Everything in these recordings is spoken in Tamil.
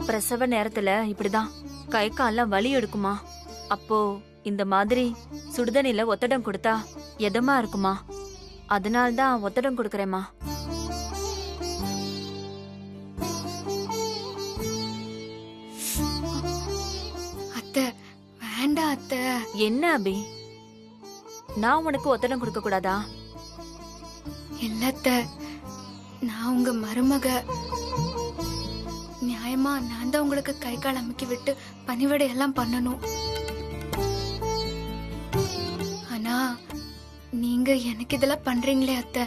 பிரசவ நேரத்துல இப்படிதான் கை கால்லாம் வலி எடுக்குமா. அப்போ இந்த மாதிரி சுடுதண்ணில ஒத்தடம் கொடுத்தா எதமா இருக்குமா. அதனால்தான் ஒத்தடம் கொடுக்கறேம்மா. அத்தை வேண்டாம் அத்தை. என்ன அபி, நான் உனக்கு ஒத்தடம் கொடுக்க கூடாதா? இல்ல அத்தை, நான் உங்க மருமக. நியாயமா நான் தான் உங்களுக்கு கை கால் அமுக்கி விட்டு பணிவிடை எல்லாம் பண்ணணும். ஆனா நீங்க எனக்கு இதெல்லாம் பண்றீங்களே அத்தை,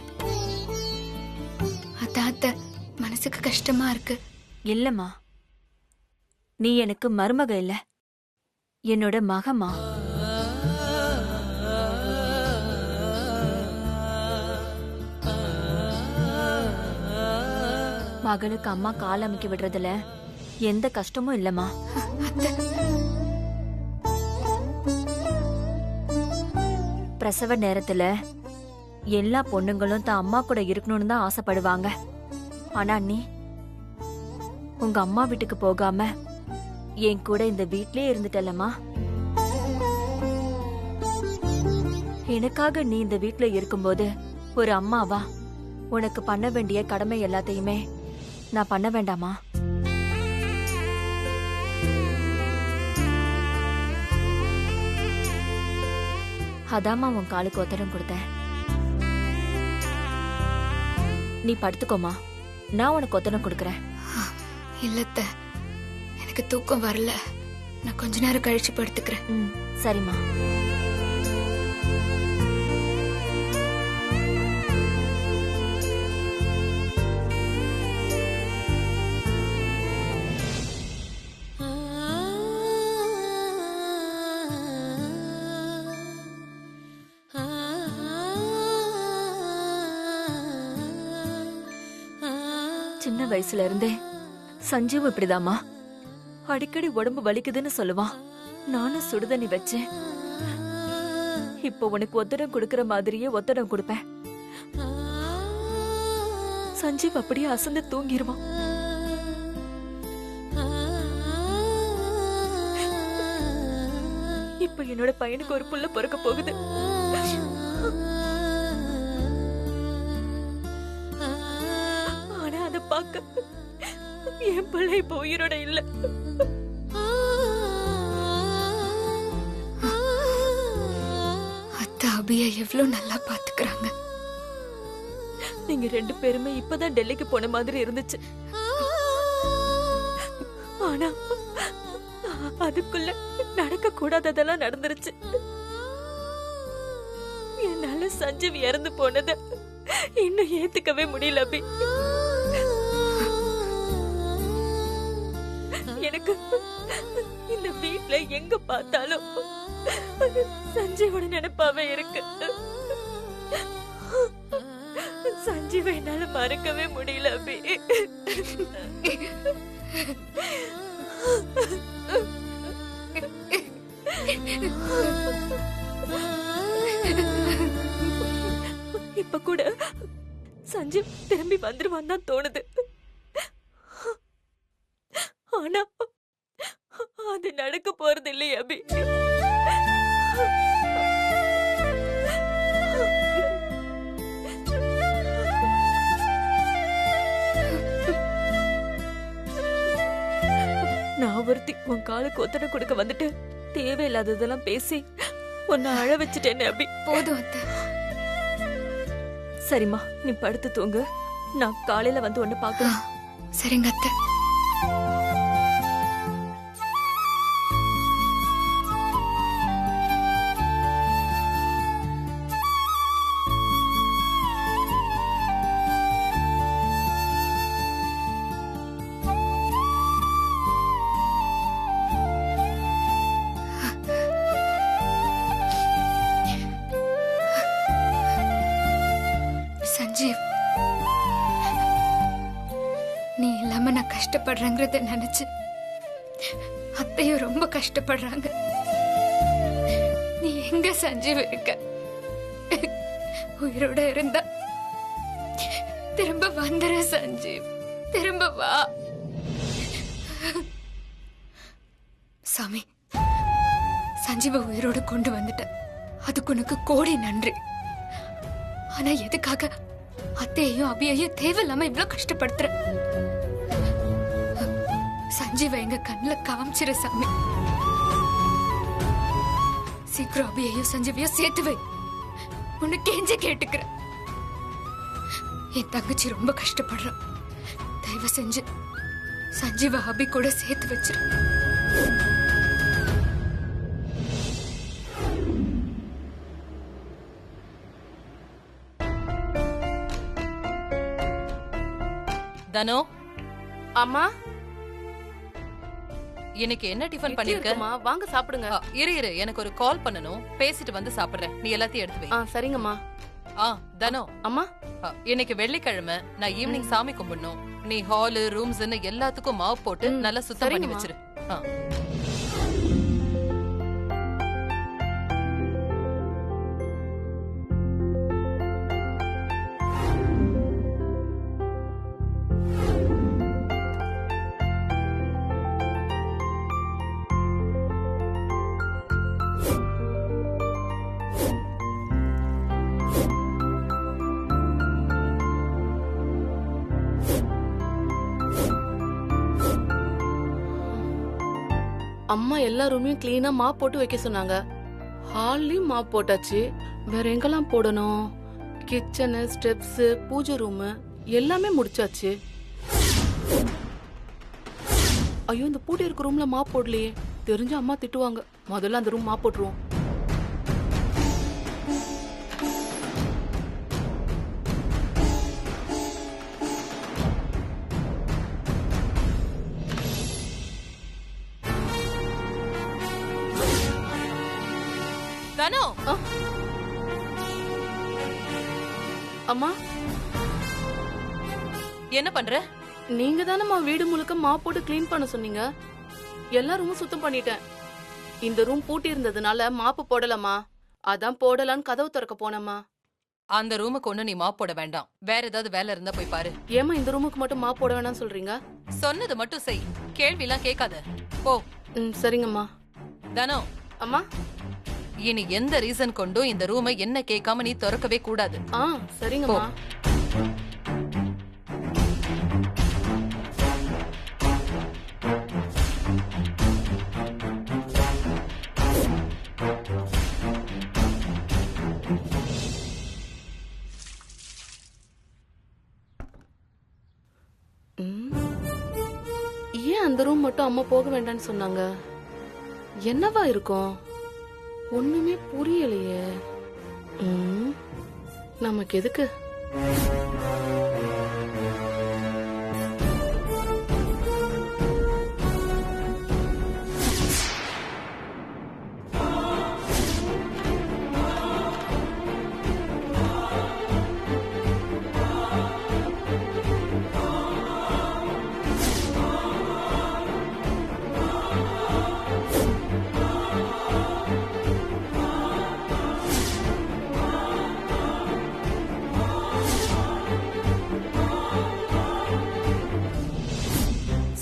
அதான் அத்தை மனசுக்கு கஷ்டமா இருக்கு. இல்லம்மா, நீ எனக்கு மருமக இல்ல, என்னோட மகமா. மகளுக்கு அம்மா கால் அமைக்க விடுறதுல எந்த கஷ்டமும் இல்லம்மா. பிரசவ நேரத்துல எல்லா பொண்ணுங்களும் தான் அம்மா கூட இருக்கணும்னு தான் ஆசைப்படுவாங்க. ஆனா நீ உங்க அம்மா வீட்டுக்கு போகாம என் கூட இந்த வீட்லயே இருந்துட்டல்லம்மா. எனக்காக நீ இந்த வீட்ல இருக்கும்போது ஒரு அம்மாவா உனக்கு பண்ண வேண்டிய கடமை எல்லாத்தையுமே நான் பண்ண வேண்டாமா? அதாம்மா உன் காலுக்கு ஒத்தடம் கொடுத்தேன். நீ படுத்துக்கோமா, நான் உனக்கு ஒத்தடம் கொடுக்கறேன். இல்லத்த, எனக்கு தூக்கம் வரல, நான் கொஞ்ச நேரம் கழிச்சு படுத்துக்கிறேன். சரிம்மா. சின்ன வயசுல இருந்தே சஞ்சீவ் இப்படிதாம்மா, அடிக்கடி உடம்பு வலிக்குதுன்னு சொல்லுவான். நானும் சுடுதண்ணி வச்சேன். இப்போ உனக்கு ஒத்தடம் கொடுக்கற மாதிரியே ஒத்தடம் கொடுப்பேன். சஞ்சீவ் அப்படியே அசந்து தூங்கிடுவான். இப்ப என்னோட பையனுக்கு ஒரு புள்ள பிறக்க போகுது. ஆனா அதை பார்க்க என் பிள்ளை இப்ப உயிரோட இல்ல. அத்தை அபிய எவ்வளவு நல்லா பாத்துக்கிறாங்க. நீங்க ரெண்டு பேருமே இப்பதான் டெல்லிக்கு போன மாதிரி இருந்துச்சு. ஆனா அதுக்குள்ள நடக்க கூடாததெல்லாம் நடந்துருச்சு. என்னால சஞ்சீவ் இறந்து போனத இன்னும் ஏத்துக்கவே முடியல அபி. எனக்கு இந்த வீட்ல எங்க பார்த்தாலும் சஞ்சீவோட நினைப்பாவே இருக்கு. சஞ்சீவ என்னால மறக்கவே முடியல அபி. இப்ப கூட சஞ்சீவ் திரும்பி வந்துருவான் தான் தோணுது. ஆனா அது நடக்க போறது இல்லையே அபி. நான் ஒருத்தி உன் காலுக்கு ஒத்தனை கொடுக்க வந்துட்டு தேவையில்லாததெல்லாம் பேசி உன்னை அழ வச்சுட்டேன்னு அபி. போதும் அத்தை. சரிம்மா, நீ படுத்து தூங்கு. நான் காலையில வந்து உன்னை பார்க்கலாம். சரிங்க அத்தை. சஞ்சீவ், நீ இல்லாம நான் கஷ்டப்படுறேங்கிறத நினைச்சு அத்தையும் ரொம்ப கஷ்டப்படுறாங்க. நீ எங்க சஞ்சீவ் இருக்க? உயிரோட இருந்தா திரும்ப வந்துரு சஞ்சீவ், திரும்ப வா. சாமி, சஞ்சீவ உயிரோடு கொண்டு வந்துட்ட. அதுக்கு உனக்கு கோடி நன்றி. ஆனா எதுக்காக அத்தையையும் அபியையும் தேவையில்லாம இவ்வளவு கஷ்டப்படுத்துற? சஞ்சீவ எங்க கண்ணுல காமிச்சிரு சாமி. சீக்கிரம் அபியையும் சஞ்சீவையும் சேர்த்து வை. உன்னை கெஞ்ச கேட்டுக்கிற. என் தங்கச்சி ரொம்ப கஷ்டப்படுறா. தயவு செஞ்சு சஞ்சீவ அபி கூட சேர்த்து வச்சிரு. தனோ, அம்மா இன்னைக்கு என்ன டிஃபன் இட்லி பண்ணிருக்க? இருக்குமா, வாங்க சாப்பிடுங்க. இரு எனக்கு ஒரு கால் பண்ணனும், பேசிட்டு வந்து சாப்பிடுறேன். நீ எல்லாத்தையும் எடுத்து வை. சரிங்கம்மா. தனோ, அம்மா இன்னைக்கு வெள்ளிக்கிழமை, நான் ஈவினிங் சாமி கும்பிடணும். நீ ஹாலு ரூம்ஸ்னு எல்லாத்துக்கும் மாவு போட்டு நல்லா சுத்தம் பண்ணி சரிங்கம்மா. வச்சிரு. அம்மா எல்லா ரூமையும் கிளீனா மாப் போட்டு வைக்க சொன்னாங்க. ஹால்லயும் மாப் போட்டாச்சு. வேற எங்கெல்லாம் போடணும்? கிச்சனு, ஸ்டெப்ஸ், பூஜை ரூம் எல்லாமே முடிச்சாச்சு. ஐயோ, இந்த பூட்டி இருக்க ரூம்ல மாப் போடலையே. தெரிஞ்ச அம்மா திட்டுவாங்க. முதல்ல அந்த ரூம் மாப் போட்டுருவோம். தனோ, அம்மா என்ன பண்ற? நீங்க தானம்மா வீடு முழுக்க மாப் போட்டு கிளீன் பண்ண சொன்னீங்க. எல்லா ரூமும் சுத்தம் பண்ணிட்டேன். இந்த ரூம் பூட்டி இருந்ததுனால மாப்பு போடலம்மா. அதான் போடலான்னு கதவு திறக்க போனம்மா. அந்த ரூமுக்கு ஒண்ணு நீ மாப் போட வேண்டாம். வேற ஏதாவது வேலை இருந்தா போய் பாரு. ஏமா இந்த ரூமுக்கு மட்டும் மாப் போட வேணாம்னு சொல்றீங்க? சொன்னது மட்டும் செய், கேள்வி எல்லாம் கேட்காத. போ. சரிங்கம்மா. தனோ, அம்மா இனி எந்த ரீசன் கொண்டும் இந்த ரூமை என்ன கேட்காம நீ திறக்கவே கூடாது. சரிங்கம்மா. ஏன் அந்த ரூம் மட்டும் அம்மா போக வேண்டாம்னு சொன்னாங்க? என்னவா இருக்கும்? ஒண்ணுமே புரியலையே. நமக்கு எதுக்கு?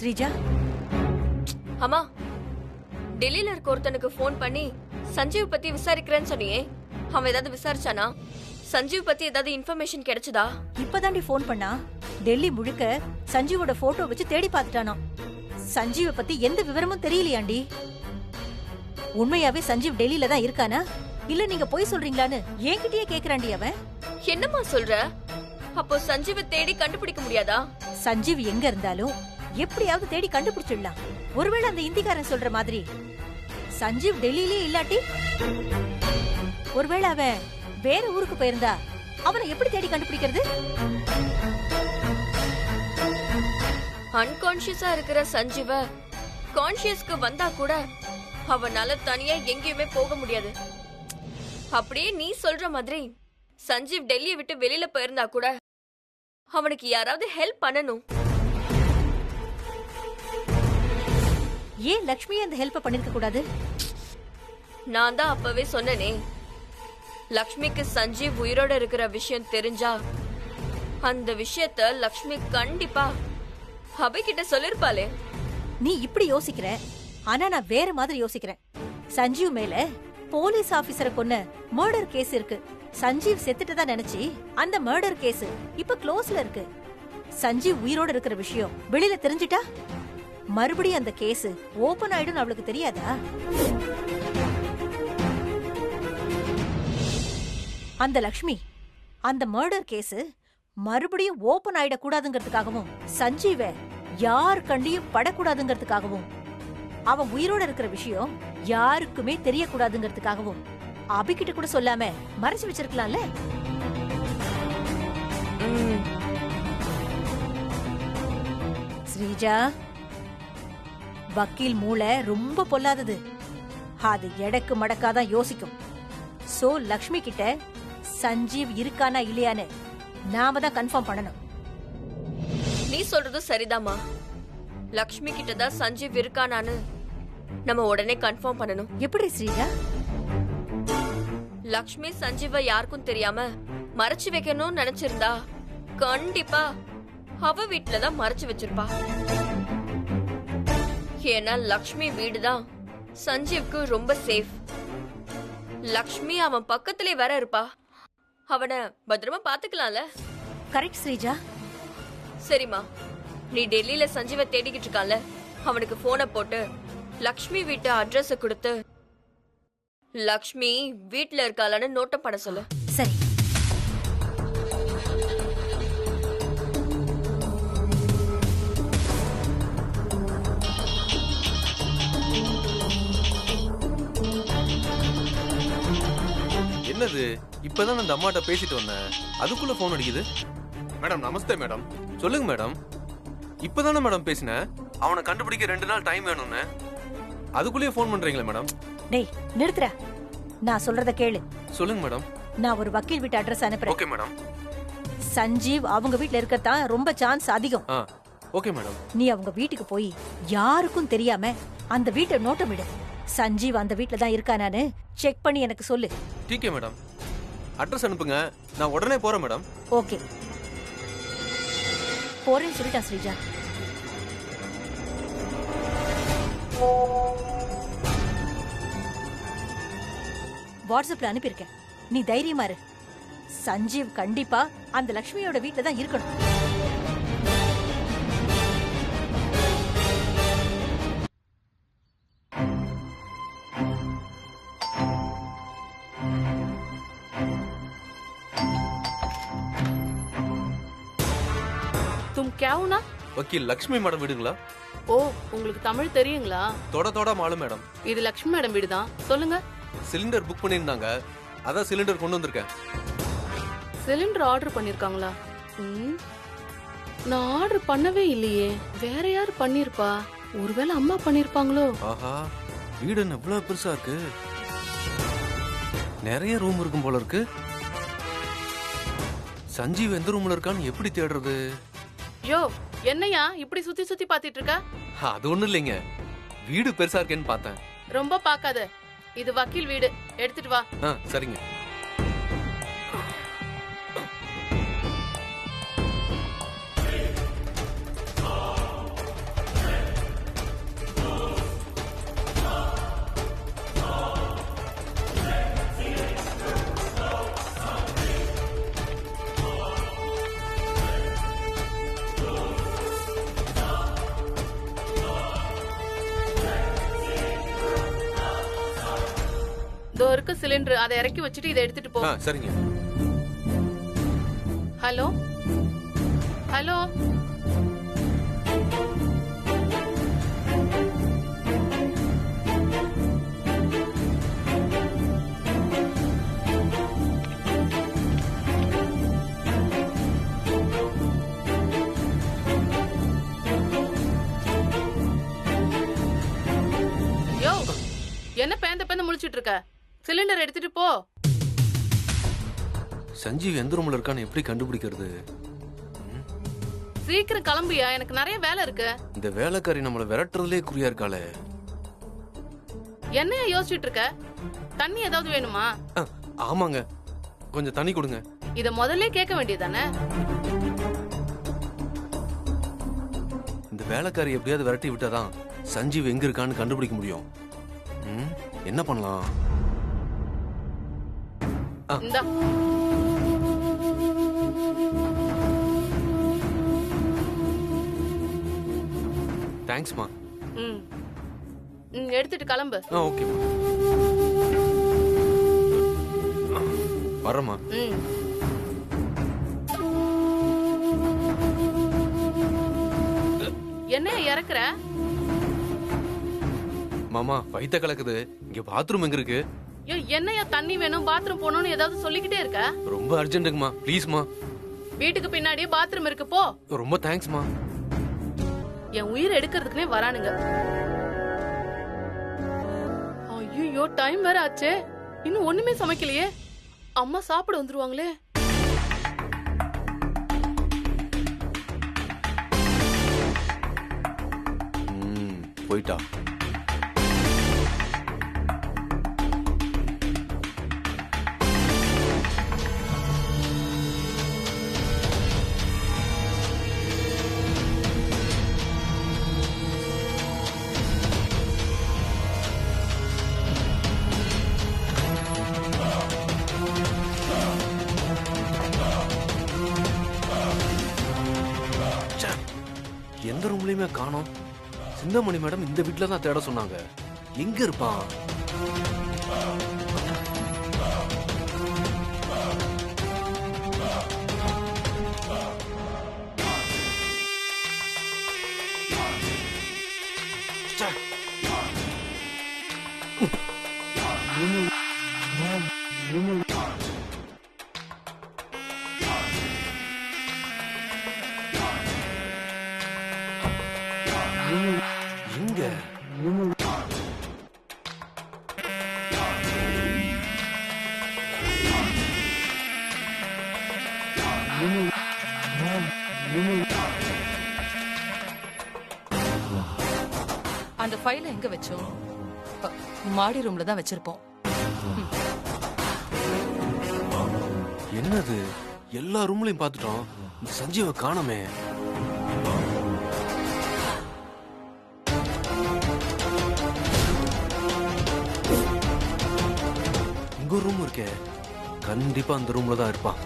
ஸ்ரீஜா, அம்மா, டெல்லியில இருக்க ஒருத்தனுக்கு போன் பண்ணி சஞ்சீவ் பத்தி விசாரிக்கிறேன்னு சொன்னியே, அவன் ஏதாவது விசாரிச்சானா? சஞ்சீவ் பத்தி ஏதாவது இன்ஃபர்மேஷன் கிடைச்சதா? இப்பதாண்டி போன் பண்ணா. டெல்லி முழுக்க சஞ்சீவோட போட்டோ வச்சு தேடி பார்த்துட்டானா. சஞ்சீவ பத்தி எந்த விவரமும் தெரியலையாண்டி. உண்மையாவே சஞ்சீவ் டெல்லியில தான் இருக்கானா இல்ல நீங்க போய் சொல்றீங்களான்னு என்கிட்டயே கேக்குறாண்டி அவன். என்னம்மா சொல்ற? அப்போ சஞ்சீவை தேடி கண்டுபிடிக்க முடியாதா? சஞ்சீவ் எங்க இருந்தாலும் எப்படியாவது தேடி கண்டுபிடிச்சிடலாம். ஒருவேளை அந்த இந்திக்காரன் சொல்ற மாதிரி சஞ்சீவ் டெல்லியிலே இல்லாட்டி, ஒருவேளை அவன் வேற ஊருக்கு போயிருந்தா அவனை எப்படி தேடி கண்டுபிடிக்கிறது? அன்கான்ஷியஸா இருக்கிற சஞ்சீவ கான்ஷியஸ்க்கு வந்தா கூட அவனால தனியா எங்கேயுமே போக முடியாது. அப்படியே நீ சொல்ற மாதிரி சஞ்சீவ் டெல்லியை விட்டு வெளியில போயிருந்தா கூட அவனுக்கு யாராவது ஹெல்ப் பண்ணணும். ஏன் லக்ஷ்மி அந்த ஹெல்ப் பண்ணிருக்க கூடாது? நான் தான் அப்பவே சொன்னனே, லக்ஷ்மிக்கு சஞ்சீவ் உயிரோட இருக்கிற விஷயம் தெரிஞ்சா அந்த விஷயத்த லக்ஷ்மி கண்டிப்பா அபி கிட்ட சொல்லிருப்பாளே. நீ இப்படி யோசிக்கிற, ஆனா நான் வேற மாதிரி யோசிக்கிறேன். சஞ்சீவ் மேல போலீஸ் ஆபீசரை கொன்ன மர்டர் கேஸ் இருக்கு. சஞ்சீவ் செத்துட்டதா நினைச்சு அந்த மர்டர் கேஸ் இப்ப க்ளோஸ்ல இருக்கு. சஞ்சீவ் உயிரோட இருக்கிற விஷயம் வெளியில தெரிஞ்சிட்டா மறுபடியும் அந்த கேஸ் ஓபன் ஆயிடும் அவளுக்கு தெரியாதா? அந்த லக்ஷ்மி அந்த மர்டர் கேஸ் மறுபடியும் ஓபன் ஆயிடக்கூடாதுங்கிறதுக்காகவும் சஞ்சீவ யார் கண்டியும் படக்கூடாதுங்கிறதுக்காகவும் அவன் உயிரோட இருக்கிற விஷயம் யாருக்குமே தெரியக்கூடாதுங்கிறதுக்காகவும் அபிகிட்ட கூட சொல்லாம மறைச்சு வச்சிருக்கலாம்ல. ஸ்ரீஜா, வக்கீல் மூளை ரொம்ப பொல்லாதது. அது எடக்கு மடக்காதான் யோசிக்கும். சோ லக்ஷ்மி கிட்ட சஞ்சீவ் இருக்கானா இல்லையான்னு நாம தான் கன்ஃபார்ம் பண்ணணும். நீ சொல்றது சரிதாமா. லக்ஷ்மி கிட்டதான் சஞ்சீவ் இருக்கானான்னு நம்ம உடனே கன்ஃபார்ம் பண்ணணும். எப்படி ஸ்ரீஜா? லக்ஷ்மி சஞ்சீவ யாருக்கும் தெரியாம மறைச்சு வைக்கணும்னு நினைச்சிருந்தா கண்டிப்பா அவ வீட்டுலதான் மறைச்சு வச்சிருப்பா. ஏன்னா லக்ஷ்மி வீடுதான் சஞ்சீவ்க்கு ரொம்ப சேஃப். லக்ஷ்மி அவன் பக்கத்திலே வேற இருப்பா. அவனை பத்திரமா பாத்துக்கலாம்ல. கரெக்ட் ஸ்ரீஜா. சரிம்மா, நீ டெல்லியில சஞ்சீவ தேடிக்கிட்டு இருக்கான்ல, அவனுக்கு போனை போட்டு லக்ஷ்மி வீட்டு அட்ரஸ் கொடுத்து லக்ஷ்மி வீட்டுல இருக்காளான்னு நோட்டம் பண்ண சொல்லு. சரி. என்னது, இப்பதான் அந்த அம்மாட்ட பேசிட்டு வந்தேன், அதுக்குள்ள போன் அடிக்குது. மேடம் நமஸ்தே மேடம். சொல்லுங்க மேடம். இப்பதானே மேடம் பேசினேன், அவனை கண்டுபிடிக்க 2 நாள் டைம் வேணும்னு. அதுக்குள்ளேயே போன் பண்றீங்களே மேடம். டேய் நிறுத்துற, நான் சொல்றத கேளு. சொல்லுங்க மேடம். நான் ஒரு வக்கீல் வீட்டு அட்ரஸ் அனுப்புறேன். Okay madam. சஞ்சீவ் அவங்க வீட்ல இருக்கத்தான் ரொம்ப சான்ஸ் அதிகம். Okay madam. நீ அவங்க வீட்டுக்கு போய் யாருக்கும் தெரியாம அந்த வீட்டை நோட்டமிடு. சஞ்சீவ் அந்த வீட்ல தான் இருக்கானான்னு செக் பண்ணி எனக்கு சொல்லு. Decay madam. அட்ரஸ் அனுப்புங்க, நான் உடனே போறேன் மேடம். ஓகே, போறேன்னு சொல்லிட்டான் ஸ்ரீஜா. வாட்ஸ்அப்ல அனுப்பியிருக்கேன், நீ தைரியமா இரு. சஞ்சீவ் கண்டிப்பா அந்த லக்ஷ்மியோட வீட்ல தான் இருக்கணும். तुम क्या हो ना? வக்கீல் லக்ஷ்மி மேடம் வீடுங்களா? ஓ, உங்களுக்கு தமிழ் தெரியுங்களா? தொட மாலும் மேடம். இது லக்ஷ்மி மேடம் வீடு தான். சொல்லுங்க. சிலிண்டர் புக் பண்ணியிருந்தாங்க, அதான் சிலிண்டர் கொண்டு வந்திருக்கேன். சிலிண்டர் ஆர்டர் பண்ணிருக்காங்களா? நான் ஆர்டர் பண்ணவே இல்லையே. வேற யாரு பண்ணிருப்பா? ஒருவேளை அம்மா பண்ணிருப்பாங்களோ? ஆஹா, வீடு என்ன இவ்வளவு பெருசா இருக்கு, நிறைய ரூம் இருக்கும் போல இருக்கு. சஞ்சீவ் எந்த ரூம்ல இருக்கான்னு எப்படி தேடுறது? யோ, என்னையா இப்படி சுத்தி சுத்தி பாத்திட்டு இருக்க? அது ஒண்ணு இல்லைங்க, வீடு பெருசா இருக்கேன்னு பார்த்தேன். ரொம்ப பாக்காத, இது வக்கீல் வீடு, எடுத்துட்டு வா. சரிங்க. இதோ இருக்கு சிலிண்டர், அதை இறக்கி வச்சுட்டு இதை எடுத்துட்டு போ. சரிங்க. ஹலோ ஹலோ, யோ, என்ன பேந்த முழிச்சிட்டு இருக்க? சிலிண்டர் எடுத்துட்டு போ. சஞ்சீவ் எந்த ரூம்ல இருக்கான்னு எப்படி கண்டுபிடிக்கிறது? சீக்கிரம் கிளம்பியா, எனக்கு நிறைய வேலை இருக்கு. இந்த வேலைக்காரி நம்மள விரட்டுறதுலே குறியா இருக்காளே. என்னையா யோசிச்சுட்டு இருக்க? தண்ணி ஏதாவது வேணுமா? ஆமாங்க, கொஞ்சம் தண்ணி கொடுங்க. இத முதல்ல கேட்க வேண்டியதானே? இந்த வேலைக்காரி எப்படியாவது விரட்டி விட்டாதான் சஞ்சீவ் எங்க இருக்கான்னு கண்டுபிடிக்க முடியும். என்ன பண்ணலாம்? இந்தா. தேங்க்ஸ்மா. எடுத்துட்டு கிளம்பு. ஓகேம்மா. வரேம்மா. என்ன இறக்குற? மாமா வயித்த கலக்குது. இங்க பாத்ரூம் எங்க இருக்கு? என்னையா தண்ணி வேணும் பாத்ரூம் போகணும்னு ஏதாவது சொல்லிக்கிட்டே இருக்க? ரொம்ப அர்ஜென்ட்டுங்கம்மா, ப்ளீஸ்மா. வீட்டுக்கு பின்னாடியே பாத்ரூம் இருக்கு, போ. ரொம்ப தேங்க்ஸ்மா. என் உயிர் எடுக்கிறதுக்குனே வரானுங்க. ஐயோ டைம் வேற ஆச்சே, இன்னும் ஒண்ணுமே சமைக்கலையே. அம்மா சாப்பிட வந்துருவாங்களே. போயிட்டா. எந்த ரூம்லயுமே காணோம். சிந்தாமணி மேடம் இந்த வீட்ல தான் தேட சொன்னாங்க. எங்க இருப்பான்? அந்த ஃபைலை எங்க வச்சோம்? மாடி ரூம்ல தான் வச்சிருப்போம். என்னது, எல்லா ரூம்லயும் பார்த்துட்டோம், இந்த சஞ்சீவ காணோமே. இங்க ஒரு ரூம் இருக்கே, கண்டிப்பா அந்த ரூம்ல தான் இருப்பான்.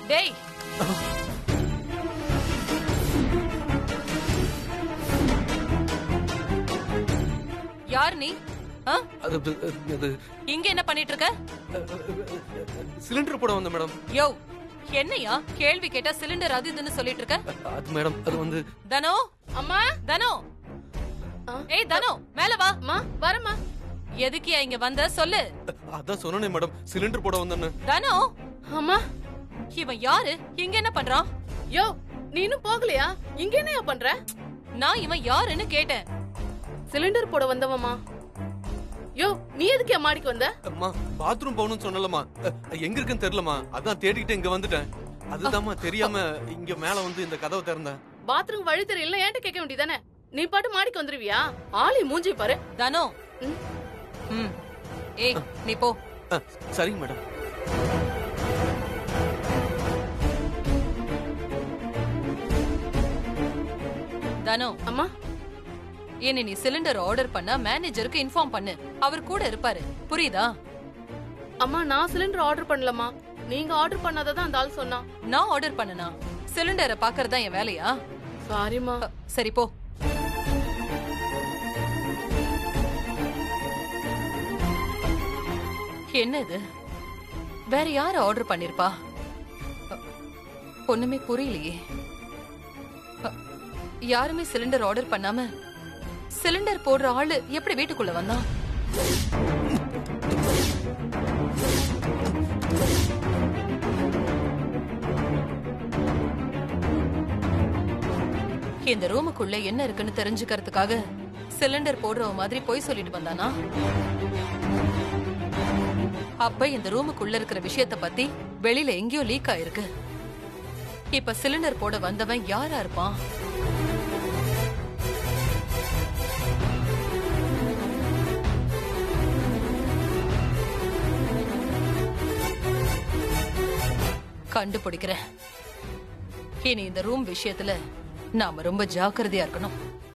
டேய், யார் நீ? இங்க என்ன பண்ணிட்டு இருக்க? சிலிண்டர் போட வந்த மேடம். யோ, என்னையா கேள்வி கேட்டா சிலிண்டர் அது இதுன்னு சொல்லிட்டு இருக்க? அது மேடம், அது வந்து தனோ. அம்மா, தனோ. ஏய் தனோ, மேல வா. அம்மா வரமா. எதுக்கியா இங்க வந்த சொல்லு. அதான் சொன்னனே மேடம், சிலிண்டர் போட வந்தேன்னு. தனோ. அம்மா, இவன் யாரு? இங்க என்ன பண்றான்? யோ, நீ இன்னும் போகலையா? இங்க என்னையா பண்ற? நான் இவன் யாருன்னு கேட்டேன். சிலிண்டர் போட வந்தவமா. யோ, நீ எதுக்கு என் மாடிக்கு வந்த? அம்மா, பாத்ரூம் போகணும்னு சொன்னலமா, எங்க இருக்குன்னு தெரியலமா, அதான் தேடிக்கிட்டு இங்க வந்துட்டேன். அதுதாம்மா தெரியாம இங்க மேல வந்து இந்த கதவை திறந்தேன். பாத்ரூம் வழி தெரியல, ஏன்ட்ட கேட்க வேண்டியதானே? நீ பாட்டு மாடிக்கு வந்துருவியா? ஆளி மூஞ்சி பாரு. தனோ. ஏய், நீ போ. சரிங்க மேடம். தனோ. அம்மா, என்ன நீ சிலிண்டர் ஆர்டர் பண்ணா மேனேஜருக்கு இன்ஃபார்ம் பண்ணு, அவர் கூட இருப்பாரு, புரியுதா? அம்மா, நான் சிலிண்டர் ஆர்டர் பண்ணலமா, நீங்க ஆர்டர் பண்ணாததான் அந்த ஆள் சொன்னா. நான் ஆர்டர் பண்ணனா? சிலிண்டரை பாக்குறதா என் வேலையா? சாரிமா. சரி போ. என்ன இது? வேற யாரு ஆர்டர் பண்ணிருப்பா? ஒண்ணுமே புரியலையே. யாருமே சிலிண்டர் ஆர்டர் பண்ணாம சிலிண்டர் போடுற ஆளு எப்படி வீட்டுக்குள்ள வந்தான்? இந்த ரூமுக்குள்ள என்ன இருக்குன்னு தெரிஞ்சுக்கிறதுக்காக சிலிண்டர் போடுற மாதிரி போய் சொல்லிட்டு வந்தானா? அப்ப இந்த ரூமுக்குள்ள இருக்கிற விஷயத்த பத்தி வெளியில எங்கேயோ லீக் ஆயிருக்கு. இப்ப சிலிண்டர் போட வந்தவன் யாரா இருப்பான்? கண்டுபிடிக்கிறேன். இனி இந்த ரூம் விஷயத்துல நாம ரொம்ப ஜாக்கிரதையா இருக்கணும்.